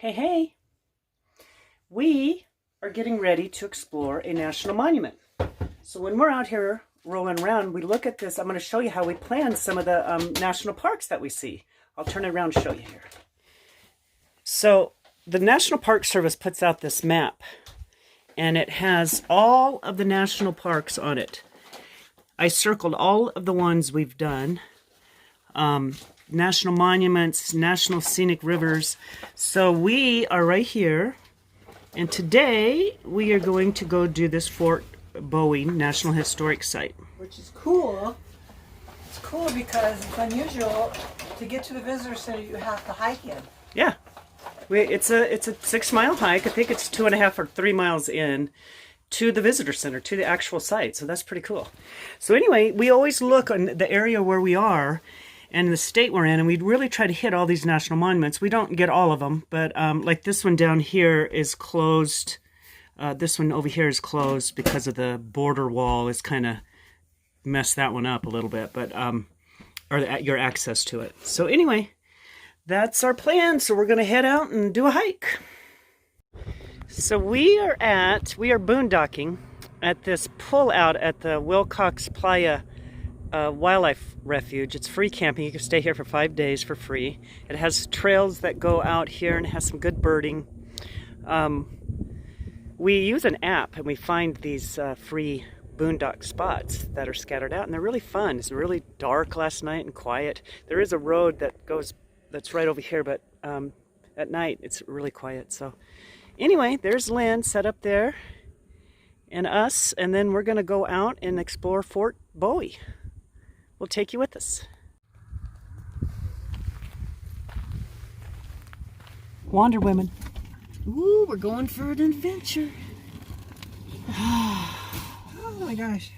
Hey, hey! We are getting ready to explore a national monument. So when we're out here rolling around, we look at this. I'm going to show you how we plan some of the national parks that we see. I'll turn it around and show you here. So the National Park Service puts out this map, and it has all of the national parks on it. I circled all of the ones we've done. National monuments, national scenic rivers. So we are right here, and today we are going to go do this Fort Bowie National Historic Site. Which is cool. It's cool because it's unusual to get to the visitor center. You have to hike in. Yeah, it's a 6-mile hike. I think it's 2.5 or 3 miles in to the visitor center, to the actual site. So that's pretty cool. So anyway, we always look on the area where we are and the state we're in, and we really try to hit all these national monuments. We don't get all of them, but like this one down here is closed. This one over here is closed because of the border wall. It's kind of messed that one up a little bit, but or your access to it. So anyway, that's our plan. So we're going to head out and do a hike. So we are boondocking at this pull out at the Wilcox Playa wildlife refuge. It's free camping. You can stay here for 5 days for free. It has trails that go out here and it has some good birding. We use an app and we find these free boondock spots that are scattered out, and they're really fun. It's really dark last night and quiet. There is a road that's right over here, but at night it's really quiet. So anyway, there's Lynn set up there and us, and then we're going to go out and explore Fort Bowie. We'll take you with us. Wander Women. Ooh, we're going for an adventure. Oh my gosh.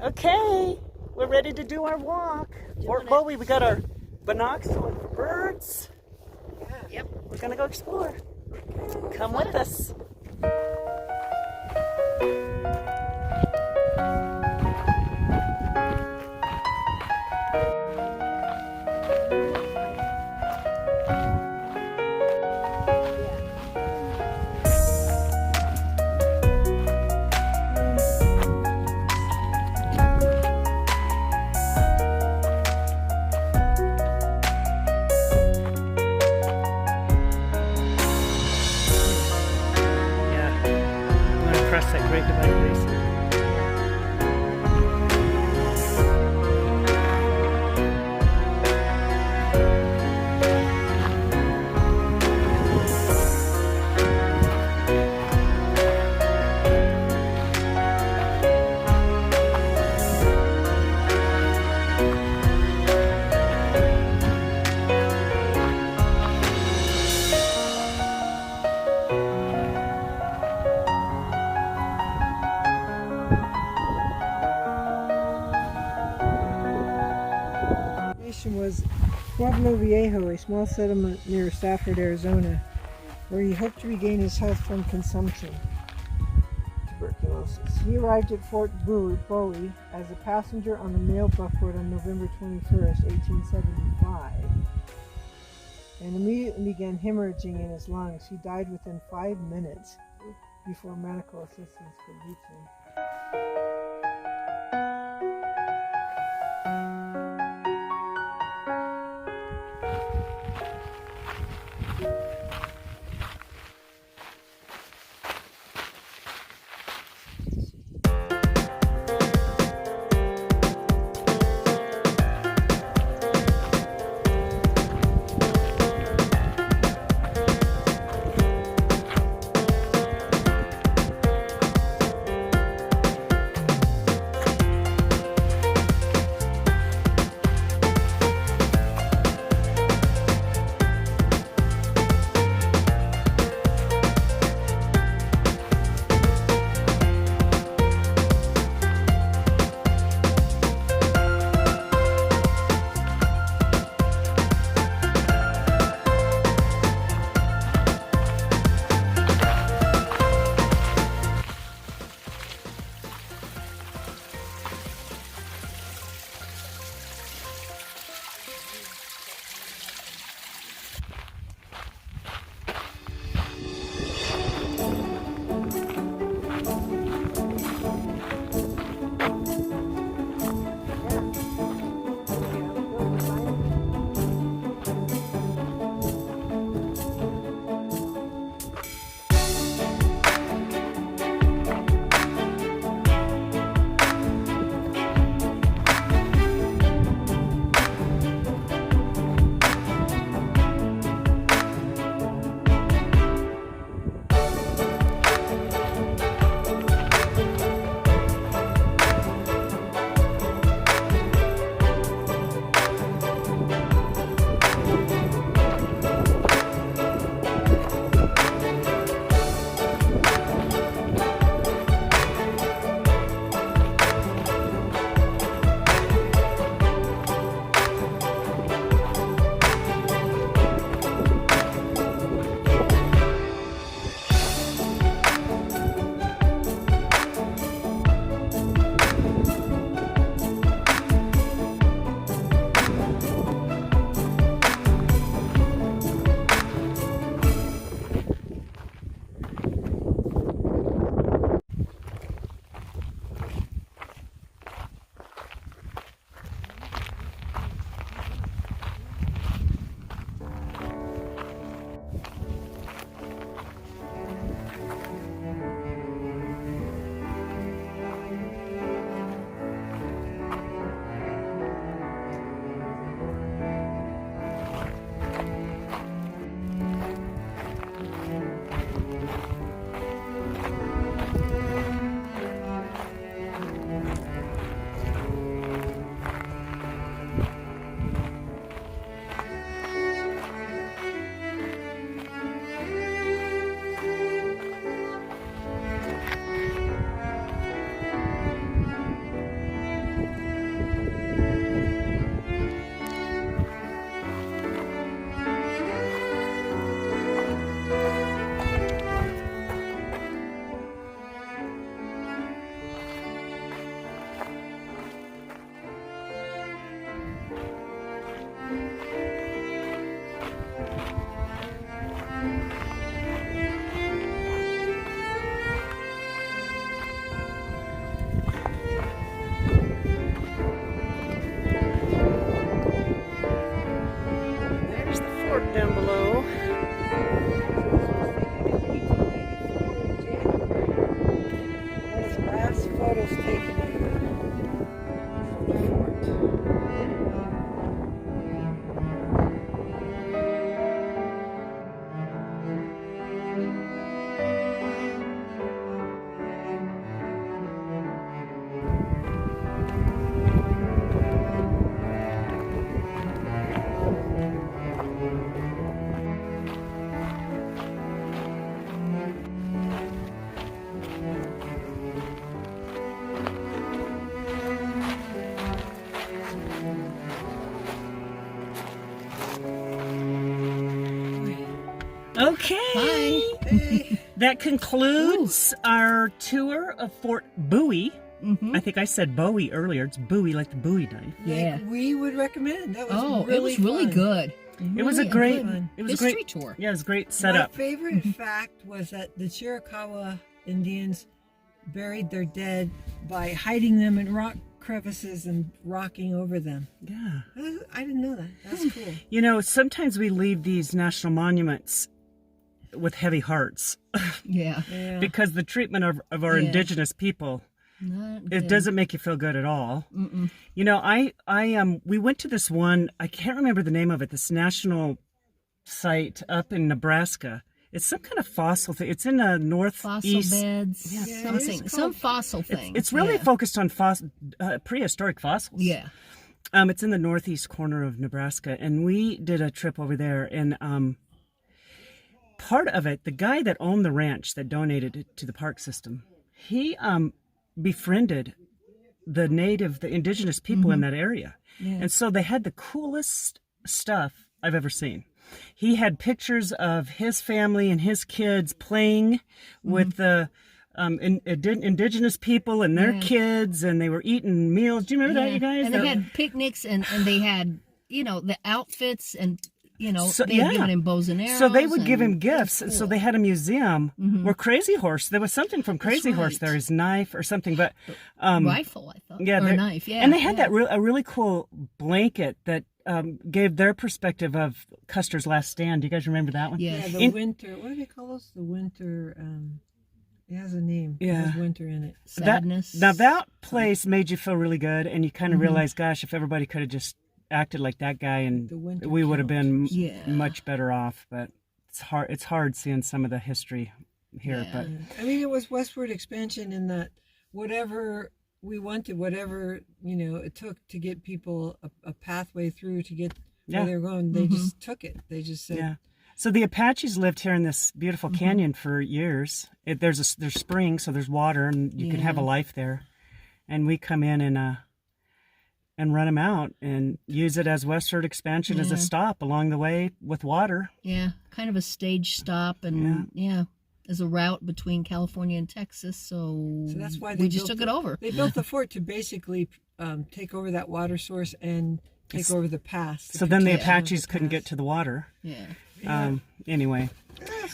Okay, we're ready to do our walk. Fort Bowie, we got our binoculars for birds. Yeah. Yep, we're gonna go explore. Come with us. That great divide basin. Was Pueblo Viejo, a small settlement near Stafford, Arizona, where he hoped to regain his health from consumption, tuberculosis. He arrived at Fort Bowie as a passenger on a mail buckboard on November 21st, 1875, and immediately began hemorrhaging in his lungs. He died within 5 minutes before medical assistance could reach him. Okay. Hey. That concludes our tour of Fort Bowie. Mm-hmm. I think I said Bowie earlier. It's Bowie, like the Bowie knife. Yeah. Like we would recommend. That was Oh, really it was really fun. good. It was a Really great, good it was a history great tour. Yeah, it was a great setup. My favorite fact was that the Chiricahua Indians buried their dead by hiding them in rock crevices and rocking over them. Yeah. I didn't know that. That's cool. You know, sometimes we leave these national monuments with heavy hearts Yeah. Yeah. because the treatment of our Yeah. indigenous people, Not it good. doesn't make you feel good at all. Mm-mm. You know, we went to this one, I can't remember the name of it, this national site up in Nebraska. It's some kind of fossil thing. It's in the Fossil northeast. beds, Yeah, it something, is some called- fossil thing. It's really yeah. focused on prehistoric fossils. Yeah. It's in the northeast corner of Nebraska, and we did a trip over there. And part of it, the guy that owned the ranch that donated it to the park system, he befriended the indigenous people in that area, Yeah. and so they had the coolest stuff I've ever seen. He had pictures of his family and his kids playing with the indigenous people and their Yeah. kids, and they were eating meals. Do you remember that, Yeah. you guys? And they had picnics, and they had, the outfits, and, So- they had yeah. given him bows and arrows. So they would give and him gifts. that's So cool. they had a museum where Crazy Horse. There was something from Crazy Horse right. there, his knife or something. But Rifle, I thought. yeah, or they're- a knife, yeah. and they had yeah. a really cool blanket that gave their perspective of Custer's Last Stand. Do you guys remember that one? Yeah. Yeah, the In- winter. What do they call those? The winter. It has a name. It Yeah. has winter in it. Sadness. That place made you feel really good, and you kind of realized, gosh, if everybody could have just acted like that guy, and The winter we would have been Yeah. much better off. But it's hard. It's hard seeing some of the history here. Yeah. But I mean, it was westward expansion in that whatever we wanted, whatever it took to get people a pathway through to get where Yeah. they were going, they just took it. They just said, yeah. So the Apaches lived here in this beautiful canyon for years. There's springs, so there's water, and you can have a Yeah. life there. And we come in and run them out and use it as westward expansion as a Yeah. stop along the way with water. Yeah, kind of a stage stop, and as a route between California and Texas. So So that's why we just took it over. They built the fort to basically take over that water source and take over the pass. So then the Yeah. Apaches couldn't get to the water. Yeah. Anyway,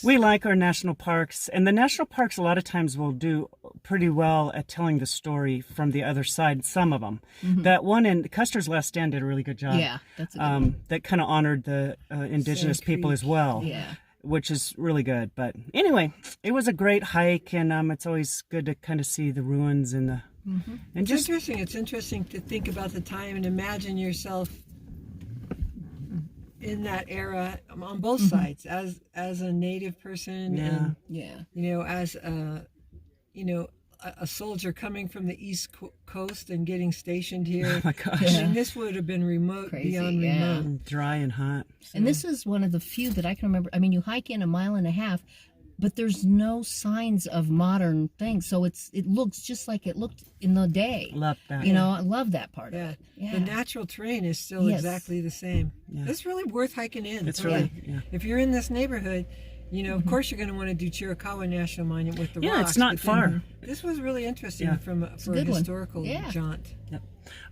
we like our national parks, and the national parks a lot of times will do pretty well at telling the story from the other side. Some of them, that one in Custer's Last Stand did a really good job. Yeah, that's a good one. That kind of honored the indigenous Sand people Creek. as well. Yeah. Which is really good. But anyway, it was a great hike, and it's always good to kind of see the ruins and the and It's just interesting. It's interesting to think about the time and imagine yourself in that era on both sides, as a native person, and Yeah. as a soldier coming from the East Coast and getting stationed here. oh my gosh, I mean, this would have been remote Crazy, beyond yeah. remote. dry and hot. And this is one of the few that I can remember. I mean, you hike in a mile and a half, but there's no signs of modern things. So it looks just like it looked in the day. Love that. I love that part of Yeah. it. Yeah. The natural terrain is still Yes. exactly the same. Yeah. It's really worth hiking in. It's really If you're in this neighborhood, of course you're going to want to do Chiricahua National Monument with the Yeah, rocks. it's not but then far. This was really interesting Yeah. for a good one. historical Yeah. jaunt.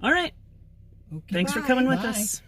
All right. Okay, Thanks for bye. coming with Bye. us.